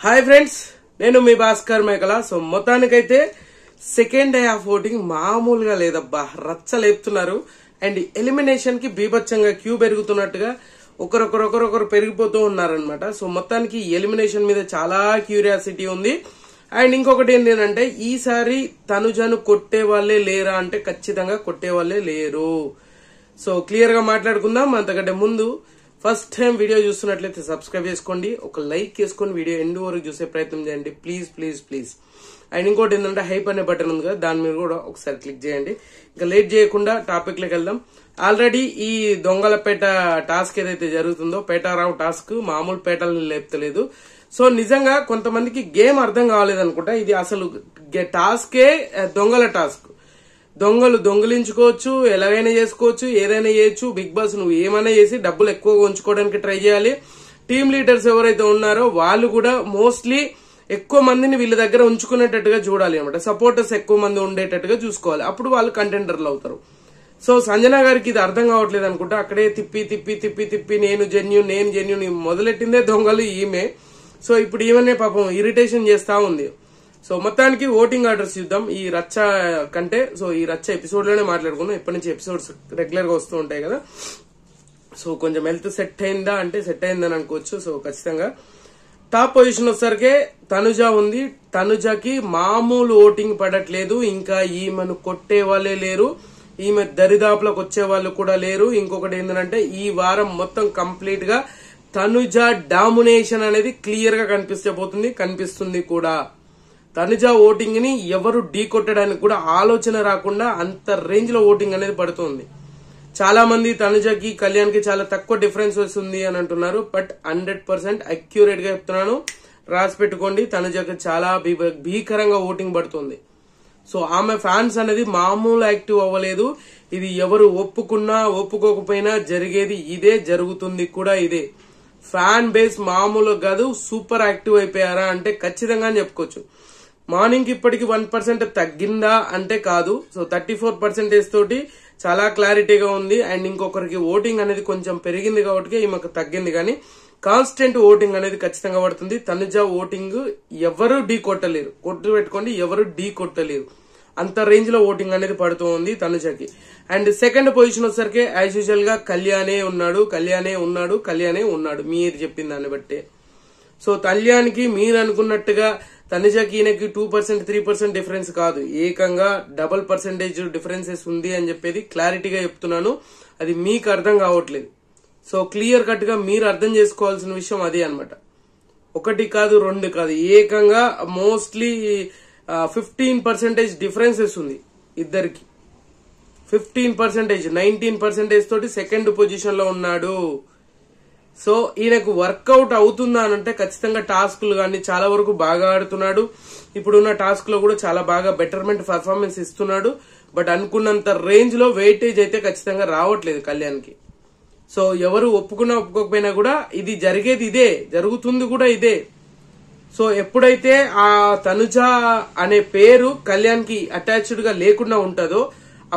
Hi friends, నేను మీ భాస్కర్ మేకల. So మొత్తానికైతే సెకండ్ డే ఆఫ్ ఓటింగ్ మామూలుగా లేదబ్బా, రచ్చ లేపుతున్నారు. అండ్ ఎలిమినేషన్ కి బీభత్సంగా క్యూ పెరుగుతున్నట్టుగా ఒకరొకరు పెరిగిపోతూ ఉన్నారనమాట. సో మొత్తానికి ఎలిమినేషన్ మీద చాలా క్యూరియాసిటీ ఉంది. అండ్ ఇంకొకటి ఏంటంటే, ఈసారి తనుజను కొట్టే వాళ్ళే లేరా అంటే ఖచ్చితంగా కొట్టే వాళ్ళే లేరు. సో క్లియర్ గా మాట్లాడుకుందాం. అంతకంటే ముందు ఫస్ట్ టైం వీడియో చూస్తున్నట్లయితే సబ్స్క్రైబ్ చేసుకోండి, ఒక లైక్ చేసుకొని వీడియో ఎండ్ వరకు చూసే ప్రయత్నం చేయండి ప్లీజ్ ప్లీజ్ ప్లీజ్. అండ్ ఇంకోటి ఏంటంటే, హైప్ అనే బటన్ ఉంది కదా, దాని మీద కూడా ఒకసారి క్లిక్ చేయండి. ఇంకా లేట్ చేయకుండా టాపిక్ లోకి వెళ్దాం. ఆల్రెడీ ఈ దొంగలపేట టాస్క్ ఏదైతే జరుగుతుందో, పేటారావు టాస్క్ మామూలు పేటలను లేపుతలేదు. సో నిజంగా కొంతమందికి గేమ్ అర్థం కావాలేదనుకుంటా. ఇది అసలు టాస్కే దొంగల టాస్క్. దొంగలు దొంగలించుకోవచ్చు, ఎలాగైనా చేసుకోవచ్చు, ఏదైనా చేయొచ్చు. బిగ్ బాస్ నువ్వు ఏమైనా చేసి డబ్బులు ఎక్కువగా ఉంచుకోవడానికి ట్రై చేయాలి. టీమ్ లీడర్స్ ఎవరైతే ఉన్నారో వాళ్ళు కూడా మోస్ట్లీ ఎక్కువ మందిని వీళ్ళ దగ్గర ఉంచుకునేటట్టుగా చూడాలి అనమాట. సపోర్టర్స్ ఎక్కువ మంది ఉండేటట్టుగా చూసుకోవాలి, అప్పుడు వాళ్ళు కంటెండర్లు అవుతారు. సో సంజన గారికి ఇది అర్థం కావట్లేదు అనుకుంటా. అక్కడే తిప్పి తిప్పి తిప్పి తిప్పి నేను జెన్యూన్ మొదలెట్టిందే దొంగలు ఈమె. సో ఇప్పుడు ఈమెనే పాపం ఇరిటేషన్ చేస్తా ఉంది. సో మొత్తానికి ఓటింగ్ ఆర్డర్స్ చూద్దాం ఈ రచ్చ కంటే. సో ఈ రచ్చ ఎపిసోడ్ లోనే మాట్లాడుకుందాం. ఇప్పటి నుంచి ఎపిసోడ్స్ రెగ్యులర్ గా వస్తూ ఉంటాయి కదా. సో కొంచెం హెల్త్ సెట్ అయిందా అంటే సెట్ అయిందని అనుకోవచ్చు. సో ఖచ్చితంగా టాప్ పొజిషన్ వచ్చేసరికి తనుజ ఉంది. తనుజకి మామూలు ఓటింగ్ పడట్లేదు. ఇంకా ఈమెను కొట్టే వాళ్ళే లేరు, ఈమె దరిదాపులకు వచ్చే వాళ్ళు కూడా లేరు. ఇంకొకటి ఏంటంటే, ఈ వారం మొత్తం కంప్లీట్ గా తనుజ డామినేషన్ అనేది క్లియర్ గా కనిపిస్తుంది కూడా. తనుజ ఓటింగ్ ని ఎవరు ఢీ కొట్టడానికి కూడా ఆలోచన రాకుండా అంత రేంజ్ లో ఓటింగ్ అనేది పడుతుంది. చాలా మంది తనుజకి కళ్యాణ్ కి చాలా తక్కువ డిఫరెన్స్ వస్తుంది అని అంటున్నారు. బట్ 100% అక్యూరేట్ గా చెప్తున్నాను, రాసి పెట్టుకోండి. తనుజకి చాలా భీకరంగా ఓటింగ్ పడుతుంది. సో ఆమె ఫ్యాన్స్ అనేది మామూలు యాక్టివ్ అవ్వలేదు. ఇది ఎవరు ఒప్పుకున్నా ఒప్పుకోకపోయినా జరిగేది ఇదే, జరుగుతుంది కూడా ఇదే. ఫ్యాన్ బేస్ మామూలు కాదు, సూపర్ యాక్టివ్ అయిపోయారా అంటే ఖచ్చితంగా చెప్పుకోవచ్చు. మార్నింగ్ కి ఇప్పటికి 1% తగ్గిందా అంటే కాదు. సో 34% తోటి చాలా క్లారిటీగా ఉంది. అండ్ ఇంకొకరికి ఓటింగ్ అనేది కొంచెం పెరిగింది కాబట్టి ఈమెకు తగ్గింది, కానీ కాన్స్టెంట్ ఓటింగ్ అనేది ఖచ్చితంగా పడుతుంది. తనుజ ఓటింగ్ ఎవరు ఢీ కొట్టలేరు, కొట్టు పెట్టుకోండి, ఎవరు ఢీ కొట్టలేరు. అంత రేంజ్ లో ఓటింగ్ అనేది పడుతూ ఉంది తనుజకి. అండ్ సెకండ్ పొజిషన్ వచ్చేసరికి యాజ్ యూజువల్ గా కళ్యాణే ఉన్నాడు మీరు చెప్పిన దాన్ని బట్టే. సో కళ్యాణ్కి మీరు అనుకున్నట్టుగా తనుజకి ఈయనకి 2% 3% డిఫరెన్స్ కాదు, ఏకంగా డబుల్ పర్సెంటేజ్ డిఫరెన్సెస్ ఉంది అని చెప్పేది క్లారిటీగా చెప్తున్నాను. అది మీకు అర్థం కావట్లేదు. సో క్లియర్ కట్ గా మీరు అర్థం చేసుకోవాల్సిన విషయం అదే అనమాట. 1 కాదు 2 కాదు, ఏకంగా మోస్ట్లీ 15% డిఫరెన్సెస్ ఉంది ఇద్దరికి. 15%, 19% తోటి సెకండ్ పొజిషన్ లో ఉన్నాడు. సో ఈయనకు వర్కౌట్ అవుతుందా అనంటే ఖచ్చితంగా టాస్క్లు కానీ చాలా వరకు బాగా ఆడుతున్నాడు. ఇప్పుడున్న టాస్క్ లో కూడా చాలా బాగా బెటర్మెంట్ పర్ఫార్మెన్స్ ఇస్తున్నాడు. బట్ అనుకున్నంత రేంజ్ లో వెయిటేజ్ అయితే ఖచ్చితంగా రావట్లేదు కళ్యాణ్కి. సో ఎవరు ఒప్పుకున్నా ఒప్పుకోకపోయినా కూడా ఇది జరిగేది ఇదే, జరుగుతుంది కూడా ఇదే. సో ఎప్పుడైతే ఆ తనుజ అనే పేరు కళ్యాణ్ కి అటాచ్డ్ గా లేకుండా ఉంటుందో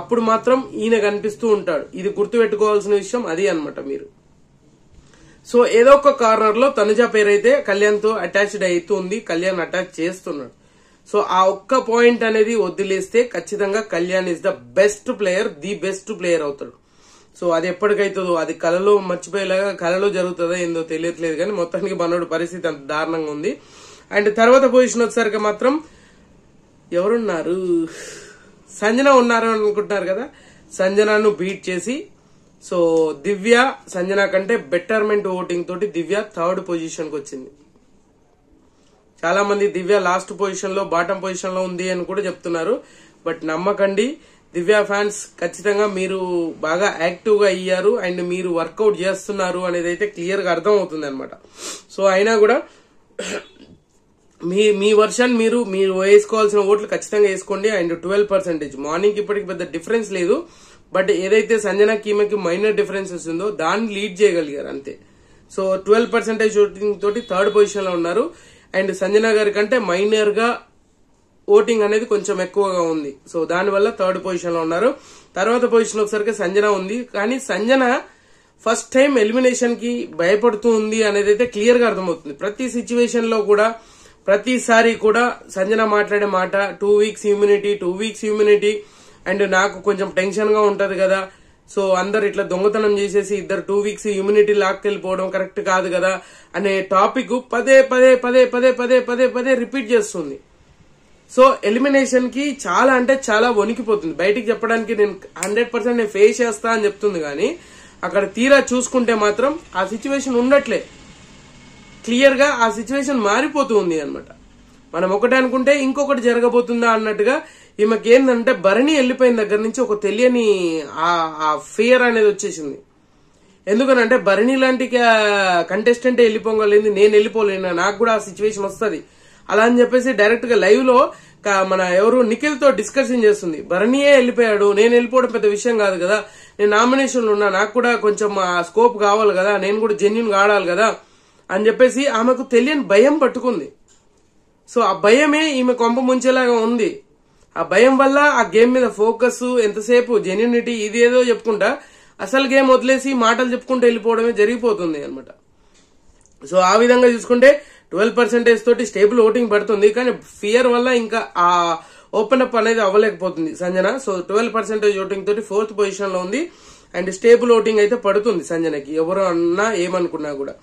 అప్పుడు మాత్రం ఈయన కనిపిస్తూ ఉంటాడు. ఇది గుర్తుపెట్టుకోవాల్సిన విషయం అది అన్నమాట మీరు. సో ఏదో ఒక కార్నర్ లో తనుజ పేరు అయితే కళ్యాణ్ తో అటాచ్డ్ అవుతుంది, కళ్యాణ్ అటాచ్ చేస్తున్నాడు. సో ఆ ఒక్క పాయింట్ అనేది వదిలేస్తే ఖచ్చితంగా Kalyan is the best player, the best player అవుతాడు. సో అది ఎప్పటికైతుందో, అది కళలో మర్చిపోయేలాగా కళలో జరుగుతుందో ఏందో తెలియట్లేదు, కానీ మొత్తానికి మనోడు పరిస్థితి అంత దారుణంగా ఉంది. అండ్ తర్వాత పొజిషన్ వచ్చేసరికి మాత్రం ఎవరున్నారు, సంజన ఉన్నారు అనుకుంటున్నారు కదా. సంజనను బీట్ చేసి, సో దివ్య సంజన కంటే బెటర్మెంట్ ఓటింగ్ తోటి దివ్య థర్డ్ పొజిషన్ కి వచ్చింది. చాలా మంది దివ్య లాస్ట్ పొజిషన్ లో, బాటం పొజిషన్ లో ఉంది అని కూడా చెప్తున్నారు. బట్ నమ్మకండి, దివ్య ఫ్యాన్స్ ఖచ్చితంగా మీరు బాగా యాక్టివ్ గా అయ్యారు అండ్ మీరు వర్కౌట్ చేస్తున్నారు అనేది అయితే క్లియర్ గా అర్థం అవుతుంది అనమాట. సో అయినా కూడా మీ వర్షన్ మీరు వేసుకోవాల్సిన ఓట్లు ఖచ్చితంగా వేసుకోండి. అండ్ 12% మార్నింగ్ ఇప్పటికి పెద్ద డిఫరెన్స్ లేదు. బట్ ఏదైతే సంజనకి ఈమెకి మైనర్ డిఫరెన్సెస్ ఉందో దాన్ని లీడ్ చేయగలిగారు అంతే. సో 12% ఓటింగ్ తోటి థర్డ్ పొజిషన్ లో ఉన్నారు. అండ్ సంజన గారి కంటే మైనర్ గా ఓటింగ్ అనేది కొంచెం ఎక్కువగా ఉంది. సో దానివల్ల థర్డ్ పొజిషన్ లో ఉన్నారు. తర్వాత పొజిషన్ వచ్చేసరికి సంజన ఉంది, కానీ సంజన ఫస్ట్ టైం ఎలిమినేషన్ కి భయపడుతూ ఉంది అనేది అయితే క్లియర్ గా అర్థమవుతుంది. ప్రతి సిచ్యువేషన్ లో కూడా ప్రతిసారి కూడా సంజన మాట్లాడే మాట 2 వీక్స్ ఇమ్యూనిటీ అండ్ నాకు కొంచెం టెన్షన్ గా ఉంటది కదా, సో అందరు ఇట్లా దొంగతనం చేసేసి ఇద్దరు 2 వీక్స్ ఇమ్యూనిటీ లాక్కెళ్ళిపోవడం కరెక్ట్ కాదు కదా అనే టాపిక్ పదే పదే పదే పదే పదే పదే పదే రిపీట్ చేస్తుంది. సో ఎలిమినేషన్ కి చాలా అంటే చాలా వణికిపోతుంది. బయటికి చెప్పడానికి నేను 100% నేను ఫేస్ చేస్తా అని చెప్తుంది, కానీ అక్కడ తీరా చూసుకుంటే మాత్రం ఆ సిచ్యువేషన్ ఉండట్లే. క్లియర్ గా ఆ సిచ్యువేషన్ మారిపోతూ ఉంది అనమాట. మనం ఒకటి అనుకుంటే ఇంకొకటి జరగబోతుందా అన్నట్టుగా ఈమెకి ఏంటంటే భరణి వెళ్ళిపోయిన దగ్గర నుంచి ఒక తెలియని ఆ ఫియర్ అనేది వచ్చేసింది. ఎందుకనంటే భరణి లాంటి కంటెస్టెంట్ వెళ్ళిపోగలేదు, నేను వెళ్ళిపోలేను, నాకు కూడా ఆ సిచ్యువేషన్ వస్తుంది అలా అని చెప్పేసి డైరెక్ట్ గా లైవ్ లో మన ఎవరు నిఖిల్ తో డిస్కషన్ చేస్తుంది. భరణియే వెళ్ళిపోయాడు, నేను వెళ్ళిపోవడం పెద్ద విషయం కాదు కదా, నేను నామినేషన్లు ఉన్నా, నాకు కూడా కొంచెం స్కోప్ కావాలి కదా, నేను కూడా జెన్యున్ గా ఆడాలి కదా అని చెప్పేసి ఆమెకు తెలియని భయం పట్టుకుంది. సో ఆ భయమే ఈమె కొంప ముంచేలాగా ఉంది. ఆ భయం వల్ల ఆ గేమ్ మీద ఫోకస్ ఎంతసేపు జెన్యూనిటీ ఇది ఏదో చెప్పుకుంటా అసలు గేమ్ వదిలేసి మాటలు చెప్పుకుంటూ వెళ్ళిపోవడమే జరిగిపోతుంది అనమాట. సో ఆ విధంగా చూసుకుంటే 12% తోటి స్టేబుల్ ఓటింగ్ పడుతుంది, కానీ ఫియర్ వల్ల ఇంకా ఆ ఓపెన్ అప్ అనేది అవ్వలేకపోతుంది సంజన. సో 12% ఓటింగ్ తోటి 4th పొజిషన్ లో ఉంది అండ్ స్టేబుల్ ఓటింగ్ అయితే పడుతుంది సంజనకి, ఎవరు అన్నా ఏమనుకున్నా కూడా.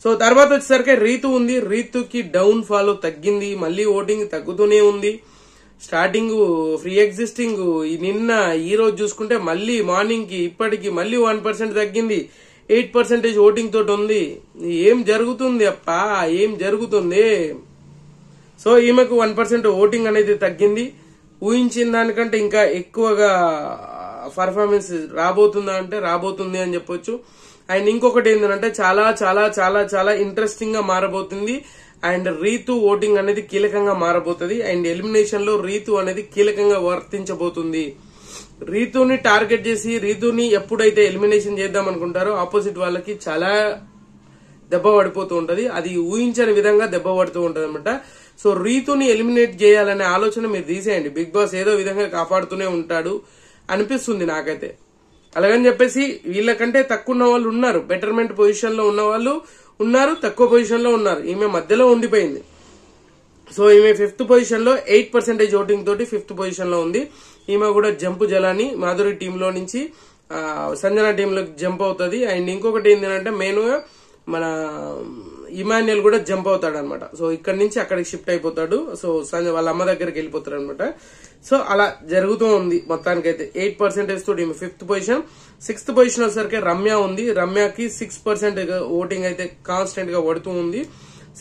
సో తర్వాత వచ్చేసరికి రీతు ఉంది. రీతుకి డౌన్ ఫాలో తగ్గింది, మళ్ళీ ఓటింగ్ తగ్గుతూనే ఉంది. స్టార్టింగ్ ఫ్రీ ఎగ్జిస్టింగ్ నిన్న ఈ రోజు చూసుకుంటే మళ్ళీ మార్నింగ్ కి ఇప్పటికి మళ్ళీ 1% తగ్గింది, 8% ఓటింగ్ తోటి ఉంది. ఏం జరుగుతుంది అప్పా, ఏం జరుగుతుంది? సో ఈమెకు 1% ఓటింగ్ అనేది తగ్గింది. ఊహించిన దానికంటే ఇంకా ఎక్కువగా పర్ఫార్మెన్స్ రాబోతుందా అంటే రాబోతుంది అని చెప్పొచ్చు. అండ్ ఇంకొకటి ఏంటంటే చాలా చాలా చాలా చాలా ఇంట్రెస్టింగ్ గా మారబోతుంది అండ్ రీతు ఓటింగ్ అనేది కీలకంగా మారబోతుంది అండ్ ఎలిమినేషన్ లో రీతు అనేది కీలకంగా వర్తించబోతుంది. రీతుని టార్గెట్ చేసి రీతుని ఎప్పుడైతే ఎలిమినేషన్ చేద్దాం అనుకుంటారో ఆపోజిట్ వాళ్ళకి చాలా దెబ్బ పడిపోతూ ఉంటది, అది ఊహించని విధంగా దెబ్బ పడుతూ ఉంటది అనమాట. సో రీతుని ఎలిమినేట్ చేయాలనే ఆలోచన మీరు తీసేయండి, బిగ్ బాస్ ఏదో విధంగా కాపాడుతూనే ఉంటాడు అనిపిస్తుంది నాకైతే. అలాగని చెప్పేసి వీళ్ళకంటే తక్కువ ఉన్న వాళ్ళు ఉన్నారు, బెటర్మెంట్ పొజిషన్ లో ఉన్న వాళ్ళు ఉన్నారు, తక్కువ పొజిషన్ లో ఉన్నారు, ఈమె మధ్యలో ఉండిపోయింది. సో ఈమె 5th పొజిషన్ లో 8% ఓటింగ్ తోటి 5th పొజిషన్ లో ఉంది. ఈమె కూడా జంప్ జలాని మాధురి టీమ్ లో నుంచి సంజన టీమ్ లోకి జంప్ అవుతుంది. అండ్ ఇంకొకటి ఏంటంటే మెయిన్ గా మన ఇమాన్యుయల్ కూడా జంప్ అవుతాడు అనమాట. సో ఇక్కడ నుంచి అక్కడికి షిఫ్ట్ అయిపోతాడు, సో వాళ్ళ అమ్మ దగ్గరికి వెళ్ళిపోతాడు అనమాట. సో అలా జరుగుతూ ఉంది మొత్తానికైతే. 8% తోటి ఈమె 5th పొజిషన్. 6th పొజిషన్ వచ్చేసరికి రమ్య ఉంది. రమ్యకి 6% ఓటింగ్ అయితే కాన్స్టెంట్ గా పడుతూ ఉంది.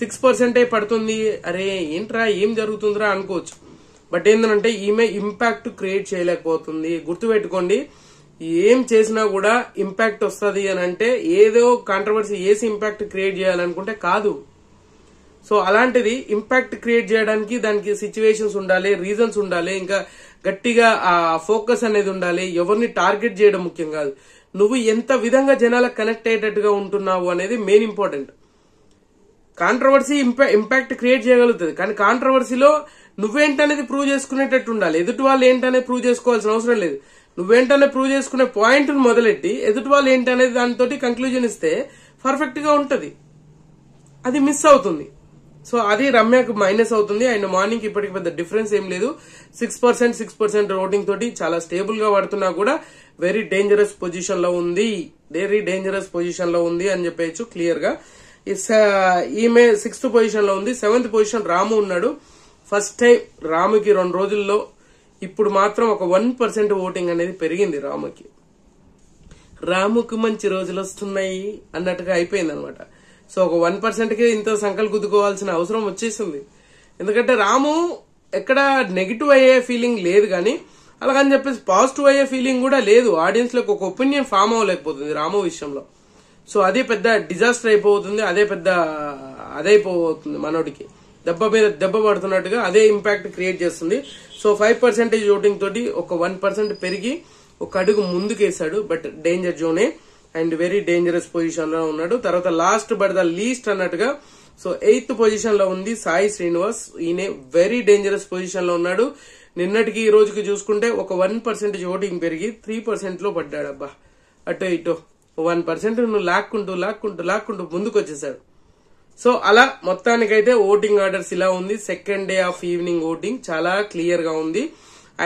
6% పడుతుంది. అరే ఏంట్రా ఏం జరుగుతుందిరా అనుకోవచ్చు, బట్ ఏంటంటే ఈమె ఇంపాక్ట్ క్రియేట్ చేయలేకపోతుంది. గుర్తుపెట్టుకోండి, ఏం చేసినా కూడా ఇంపాక్ట్ వస్తుంది అని అంటే ఏదో కాంట్రవర్సీ వేసి ఇంపాక్ట్ క్రియేట్ చేయాలనుకుంటే కాదు. సో అలాంటిది ఇంపాక్ట్ క్రియేట్ చేయడానికి దానికి సిచ్యువేషన్స్ ఉండాలి, రీజన్స్ ఉండాలి, ఇంకా గట్టిగా ఆ ఫోకస్ అనేది ఉండాలి. ఎవరిని టార్గెట్ చేయడం ముఖ్యం కాదు, నువ్వు ఎంత విధంగా జనాలకు కనెక్ట్ అయ్యేటట్టుగా ఉంటున్నావు అనేది main important. Controversy impact create చేయగలుగుతుంది, కానీ కాంట్రవర్సీలో నువ్వేంటనేది ప్రూవ్ చేసుకునేటట్టు ఉండాలి. ఎదుటి వాళ్ళు ఏంటనేది ప్రూవ్ చేసుకోవాల్సిన అవసరం లేదు. నువ్వేంటనే ప్రూవ్ చేసుకునే పాయింట్ మొదలెట్టి ఎదుటి వాళ్ళు ఏంటనేది దానితో కంక్లూజన్ ఇస్తే పర్ఫెక్ట్ గా ఉంటది, అది మిస్ అవుతుంది. సో అది రమ్యకు మైనస్ అవుతుంది. అండ్ మార్నింగ్ ఇప్పటికి పెద్ద డిఫరెన్స్ ఏం లేదు, 6% ఓటింగ్ తోటి చాలా స్టేబుల్ గా పడుతున్నా కూడా వెరీ డేంజరస్ పొజిషన్ లో ఉంది అని చెప్పచ్చు క్లియర్ గా. ఈమె 6th పొజిషన్ లో ఉంది. 7th పొజిషన్ రాము ఉన్నాడు. ఫస్ట్ టైం రాముకి 2 రోజుల్లో ఇప్పుడు మాత్రం ఒక 1% ఓటింగ్ అనేది పెరిగింది రాముకి. రాముకు మంచి రోజులు వస్తున్నాయి అన్నట్టుగా అయిపోయింది అనమాట. సో ఒక 1% కి ఇంత సంకల్ గుద్దుకోవాల్సిన అవసరం వచ్చేసింది. ఎందుకంటే రాము ఎక్కడ నెగిటివ్ అయ్యే ఫీలింగ్ లేదు, కానీ అలాగని చెప్పేసి పాజిటివ్ అయ్యే ఫీలింగ్ కూడా లేదు. ఆడియన్స్ లోకి ఒక ఒపీనియన్ ఫామ్ అవ్వలేకపోతుంది రాము విషయంలో. సో అదే పెద్ద డిజాస్టర్ అయిపోతుంది, అదైపోతుంది మనోడికి. దెబ్బ మీద దెబ్బ పడుతున్నట్టుగా అదే ఇంపాక్ట్ క్రియేట్ చేస్తుంది. సో 5% ఓటింగ్ తోటి ఒక 1% పెరిగి ఒక అడుగు ముందుకేసాడు, బట్ డేంజర్ జోనే అండ్ వెరీ డేంజరస్ పొజిషన్ లో ఉన్నాడు. తర్వాత లాస్ట్ బట్ ద లీస్ట్ అన్నట్టుగా సో 8th పొజిషన్ లో ఉంది సాయి శ్రీనివాస్. ఈయన వెరీ డేంజరస్ పొజిషన్ లో ఉన్నాడు. నిన్నటికి ఈ రోజుకి చూసుకుంటే ఒక 1% ఓటింగ్ పెరిగి 3% లో పడ్డాడు. అబ్బా అటో ఇటో 1% నువ్వు లాక్కుంటూ ముందుకు వచ్చేసాడు. సో అలా మొత్తానికైతే ఓటింగ్ ఆర్డర్స్ ఇలా ఉంది. Second day of evening voting చాలా క్లియర్ గా ఉంది.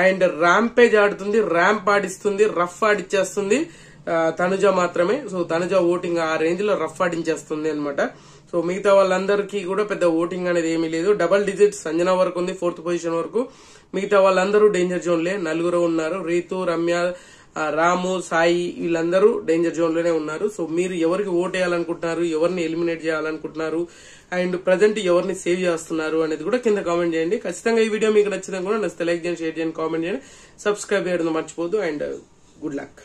అండ్ ర్యాంపేజ్ ఆడుతుంది, ర్యాంప్ ఆడిస్తుంది, రఫ్ ఆడిచ్చేస్తుంది తనుజ మాత్రమే. సో తనుజ ఓటింగ్ ఆ రేంజ్ లో రఫ్ ఆడించేస్తుంది అనమాట. సో మిగతా వాళ్ళందరికీ కూడా పెద్ద ఓటింగ్ అనేది ఏమీ లేదు. డబల్ డిజిట్స్ సంజన వరకు ఉంది, 4th పొజిషన్ వరకు. మిగతా వాళ్ళందరూ డేంజర్ జోన్లే, 4 ఉన్నారు. రీతు, రమ్య, రాము, సాయి వీళ్ళందరూ డేంజర్ జోన్ లోనే ఉన్నారు. సో మీరు ఎవరికి ఓట్ వేయాలనుకుంటున్నారు, ఎవరిని ఎలిమినేట్ చేయాలనుకుంటున్నారు, అండ్ ప్రజెంట్ ఎవరిని సేవ్ చేస్తున్నారు అనేది కూడా కింద కామెంట్ చేయండి. ఖచ్చితంగా ఈ వీడియో మీకు నచ్చినా కూడా నచ్చితే లైక్ చేయండి, షేర్ చేయండి, కామెంట్ చేయండి, సబ్స్క్రైబ్ చేయడం మర్చిపోద్దు. And good luck.